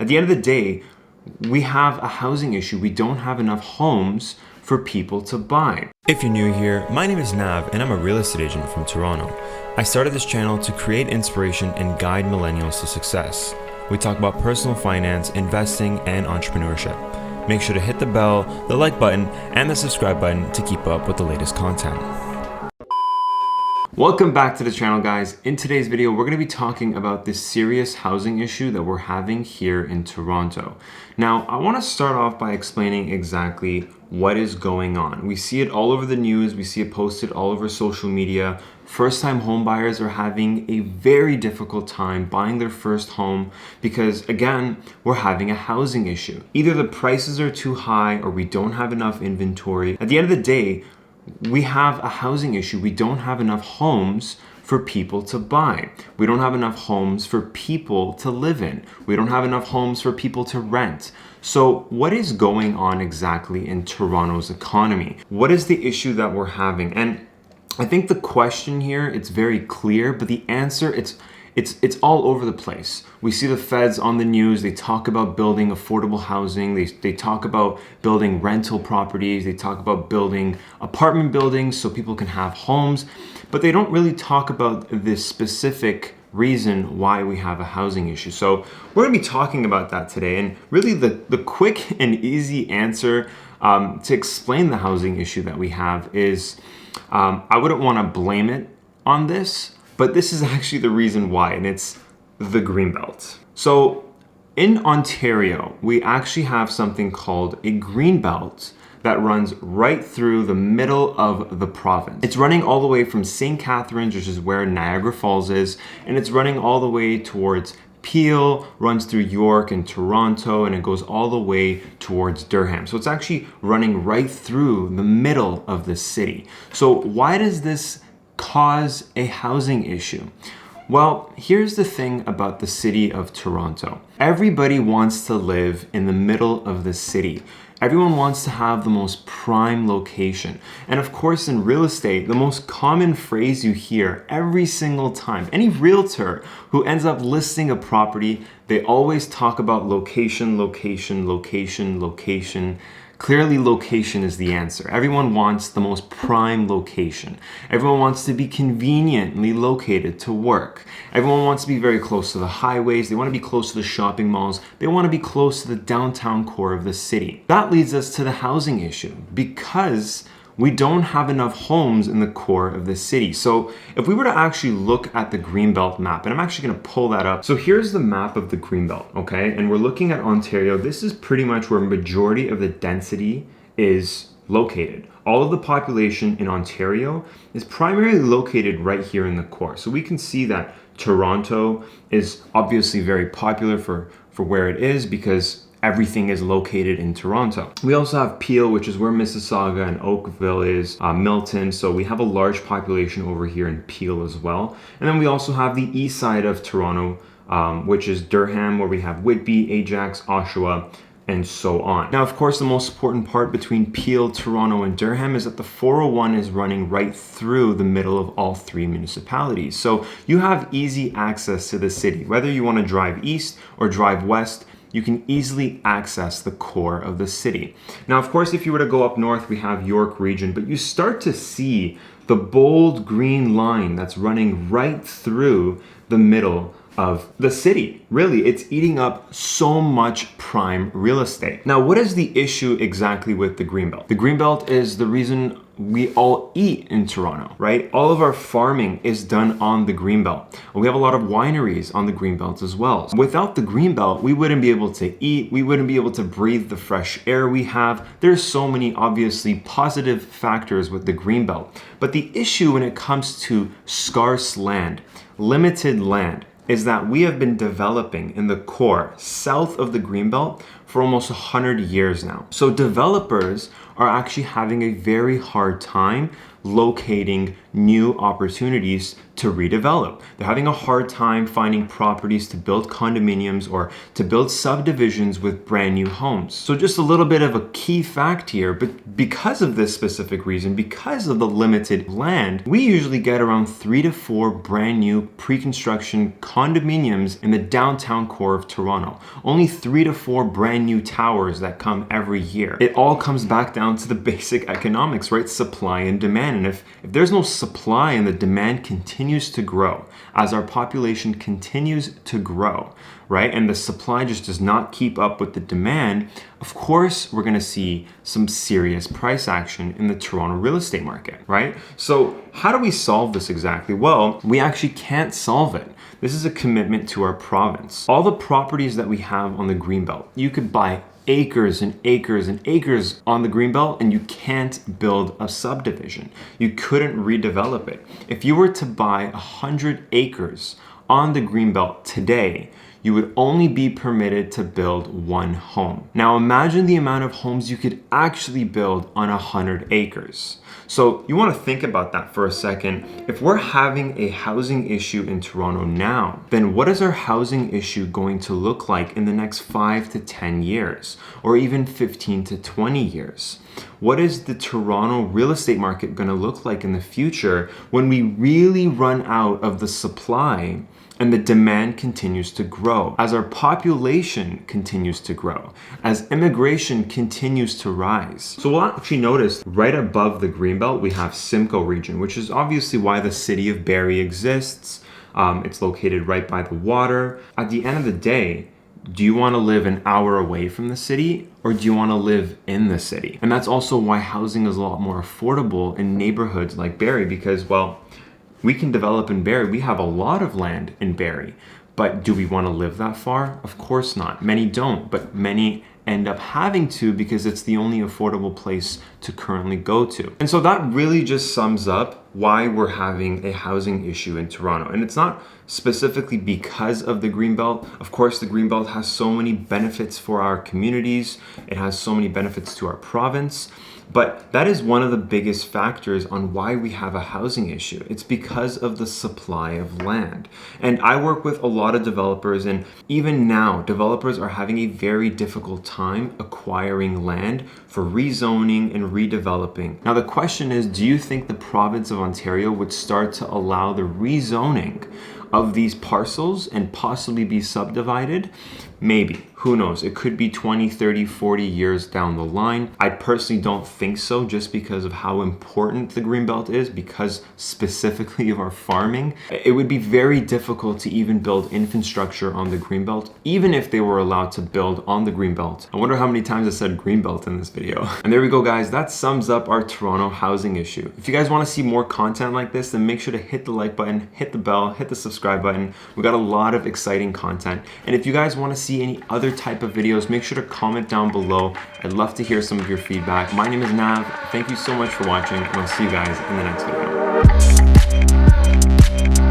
At the end of the day, we have a housing issue. We don't have enough homes for people to buy. If you're new here, my name is Nav and I'm a real estate agent from Toronto. I started this channel to create inspiration and guide millennials to success. We talk about personal finance, investing, and entrepreneurship. Make sure to hit the bell, the like button, and the subscribe button to keep up with the latest content. Welcome back to the channel, guys. In today's video, we're going to be talking about this serious housing issue that we're having here in Toronto. Now, I want to start off by explaining exactly what is going on. We see it all over the news. We see it posted all over social media. First-time home buyers are having a very difficult time buying their first home because, again, we're having a housing issue. Either the prices are too high or we don't have enough inventory. At the end of the day, we have a housing issue. We don't have enough homes for people to buy. We don't have enough homes for people to live in. We don't have enough homes for people to rent. So what is going on exactly in Toronto's economy? What is the issue that we're having? And I think the question here, it's very clear, but the answer, it's all over the place. We see the feds on the news. They talk about building affordable housing. They talk about building rental properties. They talk about building apartment buildings so people can have homes, but they don't really talk about this specific reason why we have a housing issue. So we're gonna be talking about that today. And really the quick and easy answer to explain the housing issue that we have is, I wouldn't wanna blame it on this, but this is actually the reason why, and it's the greenbelt. So in Ontario, we actually have something called a greenbelt that runs right through the middle of the province. It's running all the way from St. Catharines, which is where Niagara Falls is, and it's running all the way towards Peel, runs through York and Toronto, and it goes all the way towards Durham. So it's actually running right through the middle of the city. So why does this cause a housing issue? Well, here's the thing about the city of Toronto. Everybody wants to live in the middle of the city. Everyone wants to have the most prime location. And of course, in real estate, the most common phrase you hear every single time, any realtor who ends up listing a property, they always talk about location, location, location, location. Clearly, location is the answer. Everyone wants the most prime location. Everyone wants to be conveniently located to work. Everyone wants to be very close to the highways. They want to be close to the shopping malls. They want to be close to the downtown core of the city. That leads us to the housing issue because we don't have enough homes in the core of the city. So if we were to actually look at the Greenbelt map, and I'm actually gonna pull that up. So here's the map of the Greenbelt, okay? And we're looking at Ontario. This is pretty much where majority of the density is located. All of the population in Ontario is primarily located right here in the core. So we can see that Toronto is obviously very popular for where it is because everything is located in Toronto. We also have Peel, which is where Mississauga and Oakville is, Milton. So we have a large population over here in Peel as well. And then we also have the east side of Toronto, which is Durham, where we have Whitby, Ajax, Oshawa, and so on. Now, of course, the most important part between Peel, Toronto, and Durham is that the 401 is running right through the middle of all three municipalities. So you have easy access to the city. Whether you want to drive east or drive west, you can easily access the core of the city. Now, of course, if you were to go up north, we have York region, but you start to see the bold green line that's running right through the middle of the city. Really, it's eating up so much prime real estate. Now, what is the issue exactly with the Greenbelt? The Greenbelt is the reason we all eat in Toronto, right? All of our farming is done on the Greenbelt. We have a lot of wineries on the Greenbelt as well. Without the Greenbelt, we wouldn't be able to eat. We wouldn't be able to breathe the fresh air we have. There's so many obviously positive factors with the Greenbelt. But the issue when it comes to scarce land, limited land, is that we have been developing in the core south of the Greenbelt for almost 100 years now. So developers are actually having a very hard time locating new opportunities to redevelop. They're having a hard time finding properties to build condominiums or to build subdivisions with brand new homes. So just a little bit of a key fact here, but because of this specific reason, because of the limited land, we usually get around 3 to 4 brand new pre-construction condominiums in the downtown core of Toronto. Only 3 to 4 brand new towers that come every year. It all comes back down to the basic economics, right? Supply and demand. And if there's no supply and the demand continues to grow, as our population continues to grow, right? And the supply just does not keep up with the demand, of course, we're gonna see some serious price action in the Toronto real estate market, right? So how do we solve this exactly? Well, we actually can't solve it. This is a commitment to our province. All the properties that we have on the greenbelt, you could buy acres and acres and acres on the greenbelt and you can't build a subdivision. You couldn't redevelop it. If you were to buy 100 acres on the greenbelt today, you would only be permitted to build 1 home. Now imagine the amount of homes you could actually build on 100 acres. So you want to think about that for a second. If we're having a housing issue in Toronto now, then what is our housing issue going to look like in the next 5 to 10 years, or even 15 to 20 years? What is the Toronto real estate market going to look like in the future when we really run out of the supply and the demand continues to grow, as our population continues to grow, as immigration continues to rise? So we'll actually notice right above the greenbelt, we have Simcoe region, which is obviously why the city of Barrie exists. It's located right by the water. At the end of the day, do you want to live an hour away from the city or do you want to live in the city? And that's also why housing is a lot more affordable in neighborhoods like Barrie, because, well, we can develop in Barrie. We have a lot of land in Barrie, but do we want to live that far? Of course not. Many don't, but many end up having to because it's the only affordable place to currently go to. And so that really just sums up why we're having a housing issue in Toronto. And it's not specifically because of the greenbelt. Of course, the greenbelt has so many benefits for our communities. It has so many benefits to our province. But that is one of the biggest factors on why we have a housing issue. It's because of the supply of land. And I work with a lot of developers, and even now, developers are having a very difficult time acquiring land for rezoning and redeveloping. Now, the question is, do you think the province of Ontario would start to allow the rezoning of these parcels and possibly be subdivided? Maybe. Who knows? It could be 20, 30, 40 years down the line. I personally don't think so, just because of how important the greenbelt is, because specifically of our farming. It would be very difficult to even build infrastructure on the greenbelt, even if they were allowed to build on the greenbelt. I wonder how many times I said greenbelt in this video. And there we go, guys. That sums up our Toronto housing issue. If you guys want to see more content like this, then make sure to hit the like button, hit the bell, hit the subscribe button. We got a lot of exciting content. And if you guys want to see any other type of videos, make sure to comment down below. I'd love to hear some of your feedback. My name is Nav. Thank you so much for watching, and I'll see you guys in the next video.